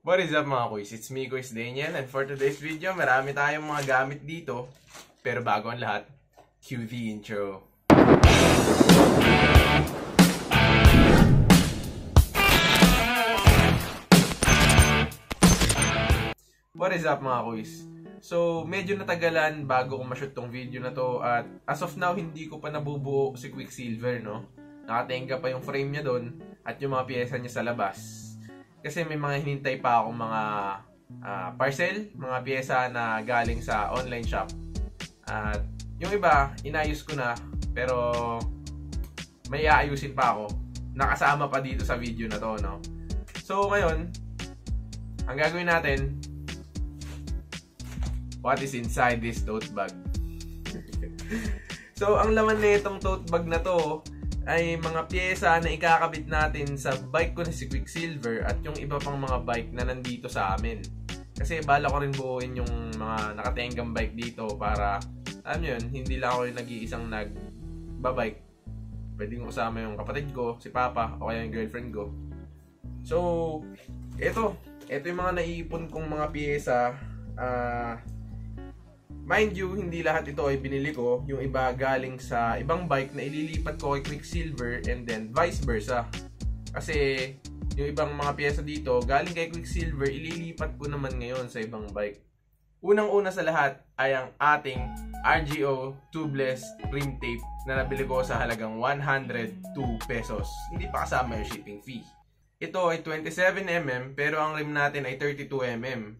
What is up mga kuys? It's me, Kuys Daniel, and for today's video, marami tayong mga gamit dito. Pero bago ang lahat, cue the intro. What is up mga kuys? So, medyo natagalan bago ko ma-shoot tong video na to at as of now, hindi ko pa nabubuo si Quicksilver, no? Nakatenga pa yung frame niya doon at yung mga piyesa niya sa labas. Kasi may mga hinintay pa akong mga parcel, mga piyesa na galing sa online shop. At yung iba, inayos ko na, pero may aayusin pa ako. Nakasama pa dito sa video na to, no? So, ngayon, ang gagawin natin, what is inside this tote bag? So, ang laman na itong tote bag na to ay mga piyesa na ikakabit natin sa bike ko na si Quicksilver at yung iba pang mga bike na nandito sa amin. Kasi bala ko rin buuin yung mga nakatenggang bike dito para, alam yun, hindi lang ako yung nag-iisang nagbabike. Pwede ko kasama yung kapatid ko, si Papa, o kaya yung girlfriend ko. So, ito yung mga naiipon kong mga piyesa. Mind you, hindi lahat ito ay binili ko. Yung iba galing sa ibang bike na ililipat ko kay Quicksilver and then vice versa. Kasi yung ibang mga piyesa dito galing kay Quicksilver, ililipat ko naman ngayon sa ibang bike. Unang-una sa lahat ay ang ating RGO tubeless rim tape na nabili ko sa halagang 102 pesos. Hindi pa kasama yung shipping fee. Ito ay 27mm pero ang rim natin ay 32mm.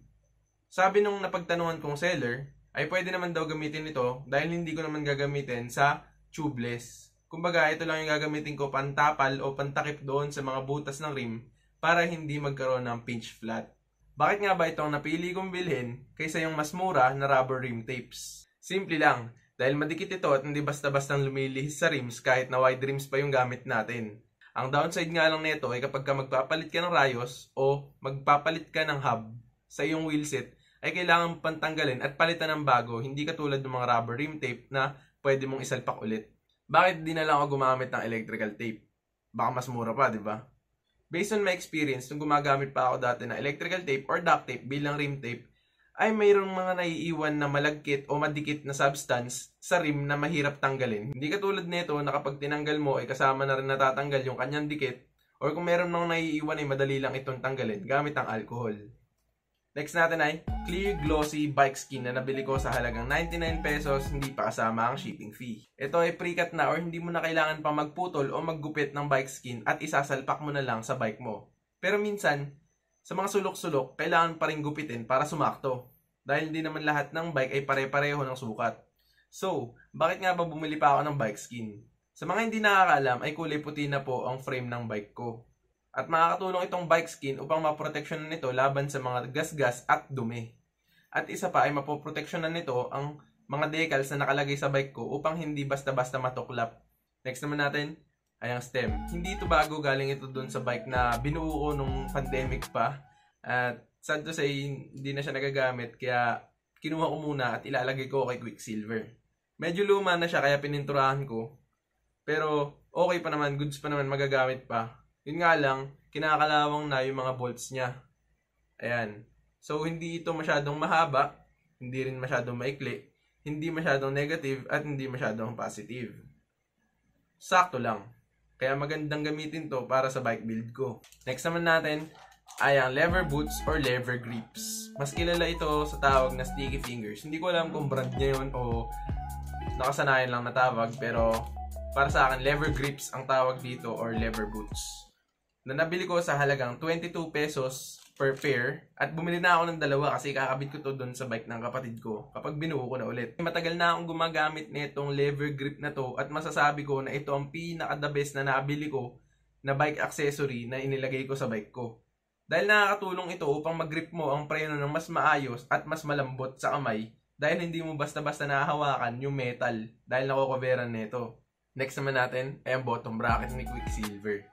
Sabi nung napagtanungan kong seller, ay pwede naman daw gamitin ito dahil hindi ko naman gagamitin sa tubeless. Kumbaga, ito lang yung gagamitin ko pantapal o pantakip doon sa mga butas ng rim para hindi magkaroon ng pinch flat. Bakit nga ba itong napili kong bilhin kaysa yung mas mura na rubber rim tapes? Simple lang, dahil madikit ito at hindi basta-bastang lumilihis sa rims kahit na wide rims pa yung gamit natin. Ang downside nga lang nito ay kapag ka magpapalit ka ng rayos o magpapalit ka ng hub sa iyong wheelset, ay kailangan pantanggalin at palitan ng bago, hindi katulad ng mga rubber rim tape na pwede mong isalpak ulit. Bakit di na lang ako gumamit ng electrical tape? Baka mas mura pa, di ba? Based on my experience, nung gumagamit pa ako dati ng electrical tape or duct tape bilang rim tape, ay mayroong mga naiiwan na malagkit o madikit na substance sa rim na mahirap tanggalin. Hindi katulad nito na kapag tinanggal mo ay kasama na rin natatanggal yung kanyang dikit, or kung meron mga naiiwan ay madali lang itong tanggalin gamit ang alcohol. Next natin ay clear glossy bike skin na nabili ko sa halagang 99 pesos, hindi pa kasama ang shipping fee. Ito ay pre-cut na or hindi mo na kailangan pang magputol o maggupit ng bike skin at isasalpak mo na lang sa bike mo. Pero minsan, sa mga sulok-sulok, kailangan pa rin gupitin para sumakto. Dahil hindi naman lahat ng bike ay pare-pareho ng sukat. So, bakit nga ba bumili pa ako ng bike skin? Sa mga hindi nakakaalam ay kulay puti na po ang frame ng bike ko. At makakatulong itong bike skin upang maproteksyonan nito laban sa mga gasgas at dumi. At isa pa ay mapoproteksyonan nito ang mga decals na nakalagay sa bike ko upang hindi basta-basta matuklap. Next naman natin ay ang stem. Hindi ito bago, galing ito dun sa bike na binuo ko nung pandemic pa. At sad to say, hindi na siya nagagamit kaya kinuha ko muna at ilalagay ko kay Quicksilver. Medyo luma na siya kaya pininturahan ko. Pero okay pa naman, goods pa naman, magagamit pa. Yun nga lang, kinakalawang na yung mga bolts niya. Ayan. So, hindi ito masyadong mahaba, hindi rin masyadong maikli, hindi masyadong negative, at hindi masyadong positive. Sakto lang. Kaya magandang gamitin to para sa bike build ko. Next naman natin ay ang lever boots or lever grips. Mas kilala ito sa tawag na sticky fingers. Hindi ko alam kung brand niya yun o nakasanayan lang na tawag, pero para sa akin, lever grips ang tawag dito or lever boots. Na nabili ko sa halagang 22 pesos per pair at bumili na ako ng dalawa kasi kakabit ko to doon sa bike ng kapatid ko kapag binuo ko na ulit. Matagal na akong gumagamit nitong lever grip na to at masasabi ko na ito ang pinaka-the best na nabili ko na bike accessory na inilagay ko sa bike ko. Dahil nakakatulong ito upang mag-grip mo ang preno ng mas maayos at mas malambot sa kamay dahil hindi mo basta-basta nahahawakan yung metal dahil nakokoveran nito. Next naman natin ay ang bottom bracket ni Quicksilver.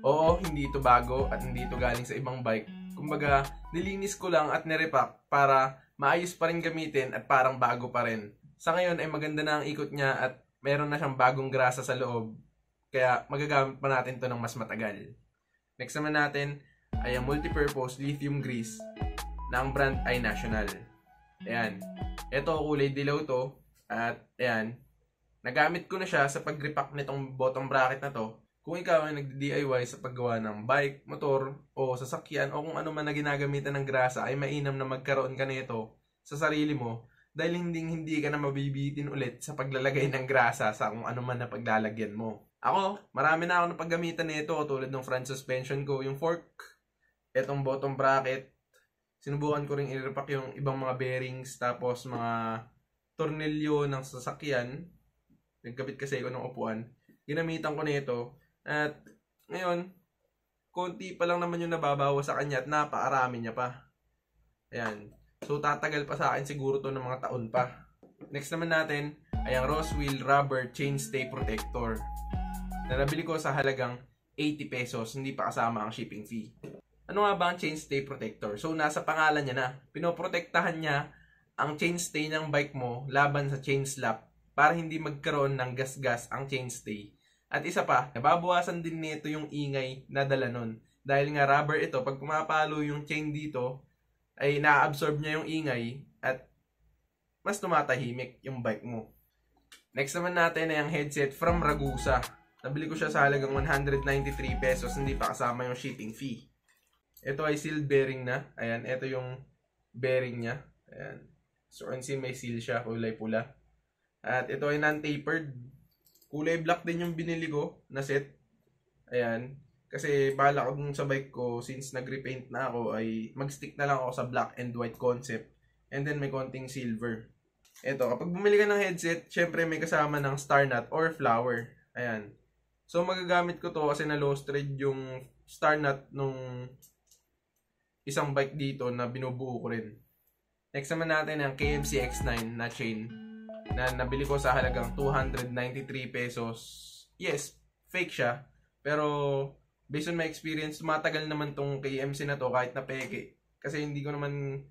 Oo, hindi ito bago at hindi ito galing sa ibang bike. Kumbaga, nilinis ko lang at nirepack para maayos pa rin gamitin at parang bago pa rin. Sa ngayon ay maganda na ang ikot niya at meron na siyang bagong grasa sa loob. Kaya magagamit pa natin ito ng mas matagal. Next naman natin ay ang multipurpose lithium grease na ang brand ay National. Ayan. Ito, kulay dilaw to. At ayan, nagamit ko na siya sa pag-repack nitong bottom bracket na to. Kung ikaw ay nagdi-DIY sa paggawa ng bike, motor, o sasakyan, o kung ano man na ginagamitan ng grasa, ay mainam na magkaroon ka nito sa sarili mo dahil hindi ka na mabibitin ulit sa paglalagay ng grasa sa kung ano man na paglalagyan mo. Ako, marami na ako napaggamitan nito tulad ng front suspension ko, yung fork, etong bottom bracket. Sinubukan ko rin i-repack yung ibang mga bearings, tapos mga tornilyo ng sasakyan. Nagkabit kasi ako ng upuan. Ginamitan ko nito. At ngayon, konti pa lang naman yung nababawa sa kanya at napakarami niya pa. Ayan. So, tatagal pa sa akin siguro to ng mga taon pa. Next naman natin ay ang Roswell Rubber Chainstay Protector. Na nabili ko sa halagang 80 pesos, hindi pa kasama ang shipping fee. Ano nga ba ang chainstay protector? So, nasa pangalan niya na. Pinoprotektahan niya ang chainstay ng bike mo laban sa chain slap para hindi magkaroon ng gas-gas ang chainstay. At isa pa, nababawasan din nito yung ingay na dala nun. Dahil nga rubber ito, pag pumapalo yung chain dito, ay na-absorb niya yung ingay at mas tumatahimik yung bike mo. Next naman natin ay ang headset from Ragusa. Nabili ko siya sa halagang 193 pesos, hindi pa kasama yung shipping fee. Ito ay seal bearing na. Ayan, ito yung bearing niya. Ayan. So, may seal siya, kulay pula. At ito ay non-tapered. Kulay black din yung binili ko na set. Ayan. Kasi bala ko dun sa bike ko, since nag-repaint na ako, ay mag-stick na lang ako sa black and white concept. And then may konting silver. Ito, kapag bumili ka ng headset, syempre may kasama ng star nut or flower. Ayan. So magagamit ko to kasi na-lost thread yung star nut nung isang bike dito na binubuo ko rin. Next naman natin ang KMC X9 na chain na nabili ko sa halagang 293 pesos. Yes, fake siya. Pero based on my experience, matagal naman tong KMC na to kahit na peke. Kasi hindi ko naman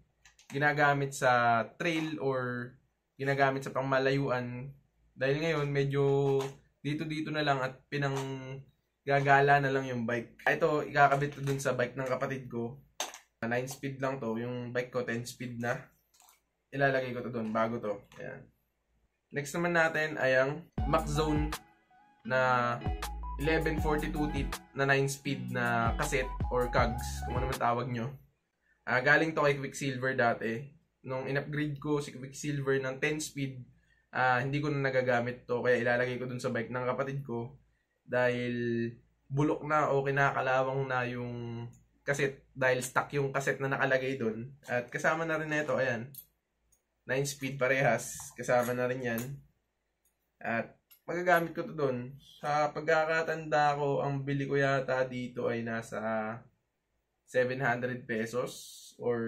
ginagamit sa trail or ginagamit sa pangmalayuan. Dahil ngayon medyo dito na lang at gagala na lang yung bike. Ito, ikakabit ko dun sa bike ng kapatid ko. 9 speed lang to. Yung bike ko 10 speed na. Ilalagay ko to dun bago to. Ayan. Next naman natin ay ang MacZone na 1142 tip na 9 speed na cassette or cogs, kung ano man tawag nyo. Galing to kay Quicksilver dati. Nung in-upgrade ko si Quicksilver ng 10 speed, hindi ko na nagagamit to. Kaya ilalagay ko dun sa bike ng kapatid ko. Dahil bulok na o kinakalawang na yung cassette. Dahil stuck yung cassette na nakalagay dun. At kasama na rin ito, ayan. 9 speed parehas. Kasama na rin yan. At magagamit ko to dun. Sa pagkakatanda ko, ang bili ko yata dito ay nasa 700 pesos or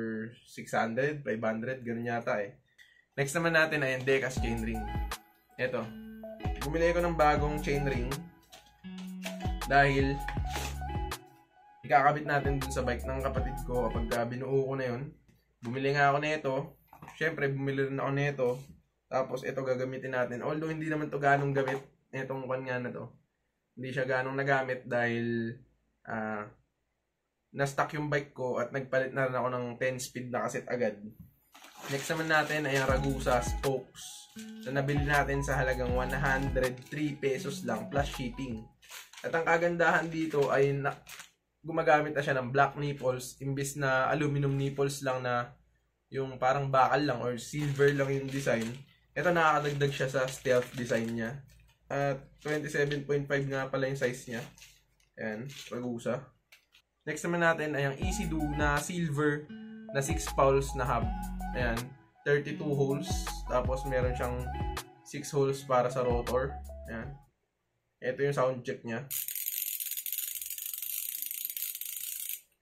600, 500, ganun yata eh. Next naman natin ay ang Decas chainring. Ito. Bumili ko ng bagong chainring dahil ikakabit natin dun sa bike ng kapatid ko kapag binuo ko na yun. Bumili nga ako nito. Syempre, bumili rin ako nito. Tapos, ito gagamitin natin. Although, hindi naman to ganong gamit. Itong kanya na to. Hindi siya ganong nagamit dahil na-stuck yung bike ko at nagpalit na rin ako ng 10 speed na cassette agad. Next naman natin ay ang Ragusa spokes. So, nabili natin sa halagang 103 pesos lang plus shipping. At ang kagandahan dito ay gumagamit na siya ng black nipples imbis na aluminum nipples lang na yung parang bakal lang or silver lang yung design. Ito nakakadagdag siya sa stealth design niya. At 27.5 nga pala yung size niya. Ayan, Ragusa. Next naman natin ay ang Easy Do na silver na 6 poles na hub. Ayan, 32 holes. Tapos meron siyang 6 holes para sa rotor. Ayan. Ito yung sound check niya.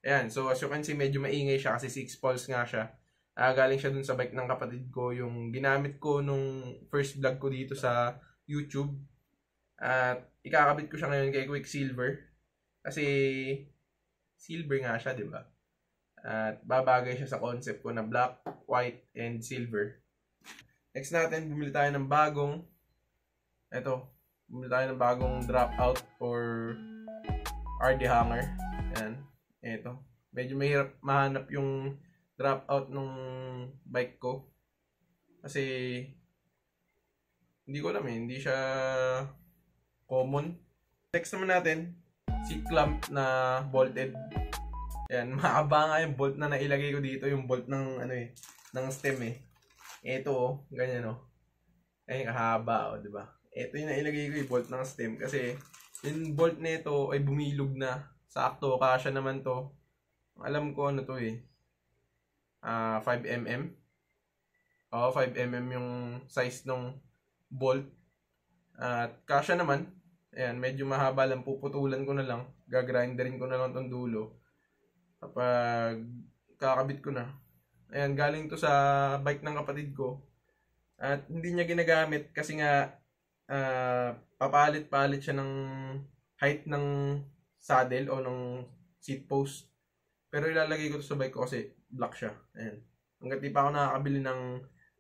Ayan, so as you can see, medyo maingay siya kasi 6 poles nga siya. Galing siya dun sa bike ng kapatid ko. Yung ginamit ko nung first vlog ko dito sa YouTube. At ikakabit ko siya ngayon kay Quicksilver. Kasi silver nga siya, di ba? At babagay siya sa concept ko na black, white, and silver. Next natin, bumili tayo ng bagong bumili tayo ng bagong dropout or RD hanger. Ayan. Ito. medyo mahirap mahanap yung dropout nung bike ko. Kasi hindi ko alam hindi siya common. Next naman natin, seat clamp na bolted. Ayan, mahaba nga yung bolt na nailagay ko dito, yung bolt ng ng stem Ito ganyan Ay kahaba di ba? Ito yung nailagay ko yung bolt ng stem kasi yung bolt nito ay bumilog na. Sakto, kasya naman to. Alam ko ano to 5mm. 5mm yung size ng bolt. At kasya naman. Ayan, medyo mahaba lang. Puputulan ko na lang. Gagrinderin ko na lang tong dulo. Kapag kakabit ko na. Ayan, galing to sa bike ng kapatid ko. At hindi niya ginagamit kasi nga papalit-palit siya ng height ng saddle o ng seat post. Pero ilalagay ko to sa bike ko kasi black siya. Ayan. Hanggat di pa ako nakakabili ng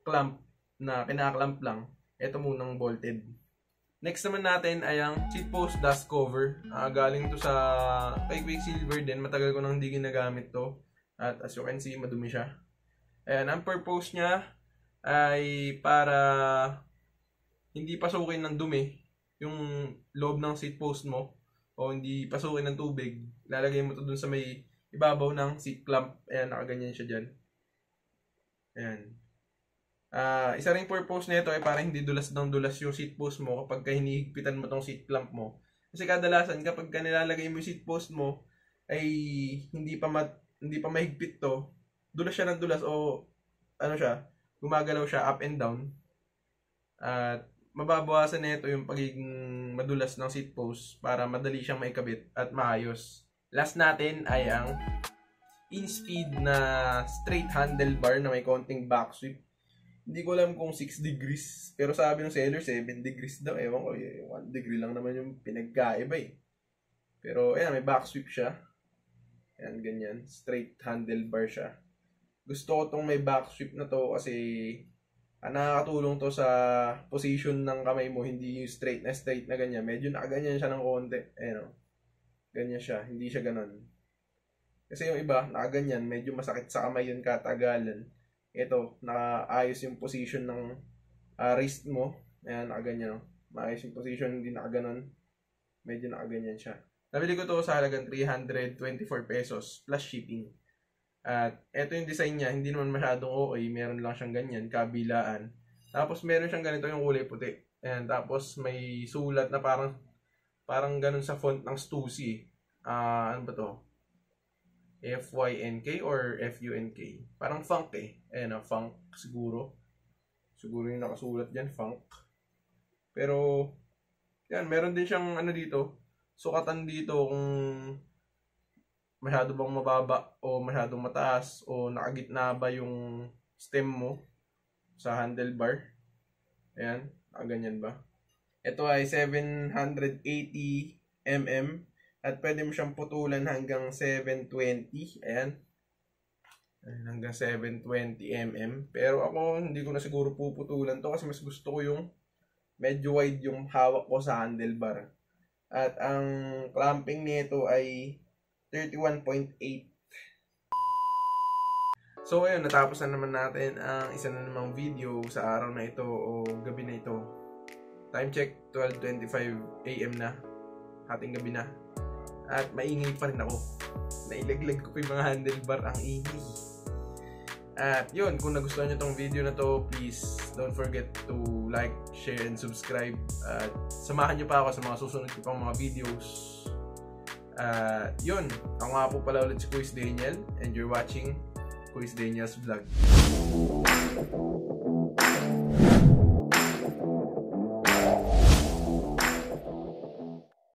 clamp na kinaklamp lang, ito munang bolted. Next naman natin ay ang seat post dust cover. Galing to sa kay Quicksilver din. Matagal ko nang hindi ginagamit to. At as you can see, madumi siya. Ayan, ang purpose niya ay para hindi pasukin ng dumi yung loob ng seat post mo o hindi pasukin ng tubig. Lalagay mo to dun sa may ibabaw ng seat clamp. Ayan, nakaganyan siya dyan. Ayan. Isa ring purpose nito ay para hindi dulas ng dulas yung seat post mo kapag hinihigpitan mo tong seat clamp mo. Kasi kadalasan kapag nilalagay mo yung seat post mo ay hindi pa mahigpit to, dulas siya ng dulas o gumagalaw siya up and down. At mababawasan nito yung pagiging madulas ng seat post para madali siyang maikabit at maayos. Last natin ay ang in-speed na straight handlebar na may konting back sweep. Hindi ko alam kung 6 degrees. Pero sabi ng seller, 7 degrees daw. Ewan ko, 1 degree lang naman yung pinagkaiba Pero, ayan, may back sweep siya. Ayan, ganyan. Straight handlebar siya. Gusto ko tong may back sweep na to kasi nakakatulong to sa position ng kamay mo. Hindi yung straight na ganyan. Medyo nakaganyan siya ng konti. Ayan, ganyan siya. Hindi siya ganon. Kasi yung iba, nakaganyan. Medyo masakit sa kamay yun katagalan. Ito, nakaayos yung position ng wrist mo. Ayan, nakaganyan. Maayos yung position, hindi nakaganon. Medyo nakaganyan siya. Nabili ko to sa halagang 324 pesos plus shipping. At ito yung design niya, hindi naman masyadong okay. Meron lang siyang ganyan, kabilaan. Tapos meron siyang ganito yung kulay puti. Ayan, tapos may sulat na parang ganun sa font ng Stussy. Ano ba to? FYNK or FUNK. Parang funk Ayan funk siguro. Siguro yung nakasulat dyan, funk. Pero, yan, meron din siyang dito. Sukatan dito kung masyado bang mababa o masyadong mataas o nakagitna ba yung stem mo sa handlebar. Ayan, nakaganyan ba? Ito ay 780mm. At pwede mo siyang putulan hanggang 720. Ayan. Hanggang 720mm. Pero ako, hindi ko na siguro puputulan to kasi mas gusto ko yung medyo wide yung hawak ko sa handlebar. At ang clamping nito ay 31.8. So ayun, natapos na naman natin ang isa na namang video sa araw na ito o gabi na ito. Time check, 12:25 AM na. Hating gabi na. At maingay pa rin ako. Nailaglag ko pa yung mga handlebar. Ang ingay. At yun, kung nagustuhan nyo tong video na to, please don't forget to like, share, and subscribe. At samahan nyo pa ako sa mga susunod ko pang mga videos. Yun, ako nga po pala ulit si Kuis Daniel. And you're watching Kuis Daniel's Vlog.